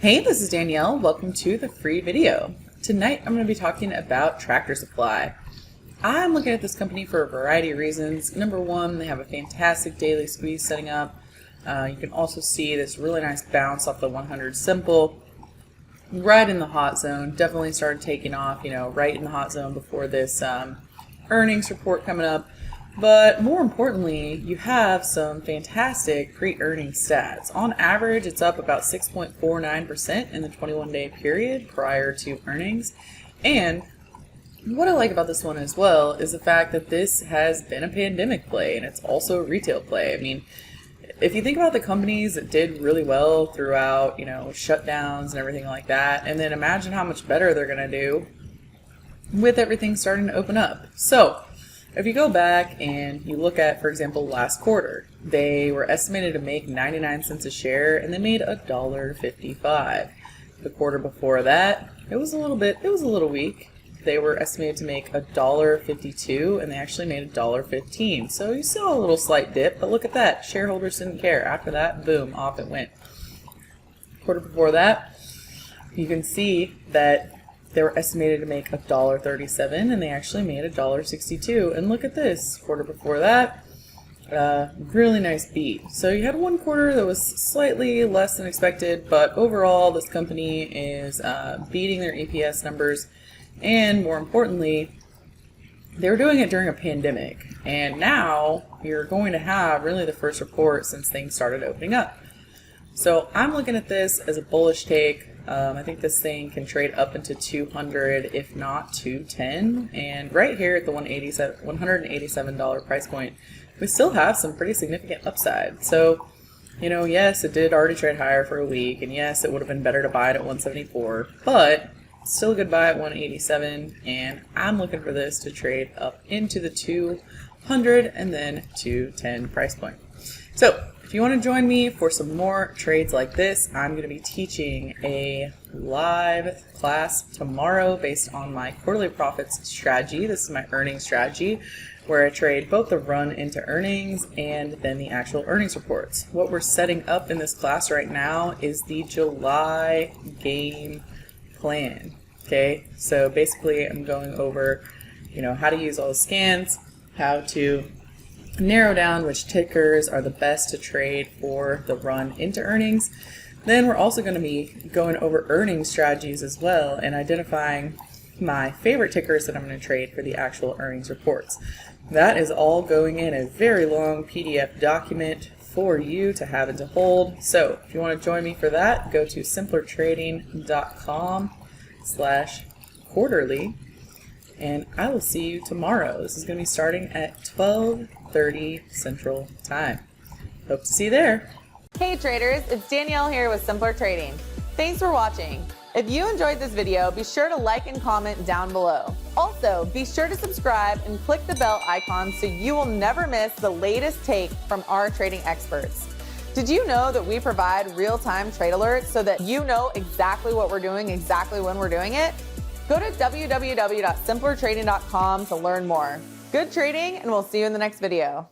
Hey, this is Danielle. Welcome to the free video. Tonight I'm going to be talking about Tractor Supply. I'm looking at this company for a variety of reasons. Number one, they have a fantastic daily squeeze setting up. You can also see this really nice bounce off the 100 simple. Right in the hot zone. Definitely started taking off, right in the hot zone before this earnings report coming up. But more importantly, you have some fantastic pre-earnings stats. On average, it's up about 6.49% in the 21-day period prior to earnings. And what I like about this one as well is the fact that this has been a pandemic play and it's also a retail play. I mean, if you think about the companies that did really well throughout, shutdowns and everything like that, and then imagine how much better they're going to do with everything starting to open up. So, if you go back and you look at, for example, last quarter, they were estimated to make 99 cents a share and they made $1.55. The quarter before that, it was a little weak. They were estimated to make $1.52 and they actually made $1.15. So you saw a little slight dip, but look at that. Shareholders didn't care. After that, boom, off it went. Quarter before that, you can see that they were estimated to make $1.37 and they actually made $1.62. And look at this, quarter before that, really nice beat. So you had one quarter that was slightly less than expected, but overall this company is beating their EPS numbers. And more importantly, they were doing it during a pandemic. And now you're going to have really the first report since things started opening up. So I'm looking at this as a bullish take. I think this thing can trade up into 200, if not 210. And right here at the $187 price point, we still have some pretty significant upside. So, yes, it did already trade higher for a week, and yes, it would have been better to buy it at 174, but still a good buy at 187. And I'm looking for this to trade up into the 200 and then 210 price point. So, if you want to join me for some more trades like this, I'm going to be teaching a live class tomorrow based on my quarterly profits strategy. This is my earnings strategy where I trade both the run into earnings and then the actual earnings reports. What we're setting up in this class right now is the July game plan. Okay, so basically I'm going over, how to use all the scans, how to narrow down which tickers are the best to trade for the run into earnings. Then we're also going to be going over earnings strategies as well and identifying my favorite tickers that I'm going to trade for the actual earnings reports. That is all going in a very long PDF document for you to have and to hold. So if you want to join me for that, go to simplertrading.com/quarterly. And I will see you tomorrow. This is going to be starting at 12:30 Central Time. Hope to see you there. Hey traders, it's Danielle here with Simpler Trading. Thanks for watching. If you enjoyed this video, be sure to like and comment down below. Also, be sure to subscribe and click the bell icon so you will never miss the latest take from our trading experts. Did you know that we provide real-time trade alerts so that you know exactly what we're doing, exactly when we're doing it? Go to www.simplertrading.com to learn more. Good trading, and we'll see you in the next video.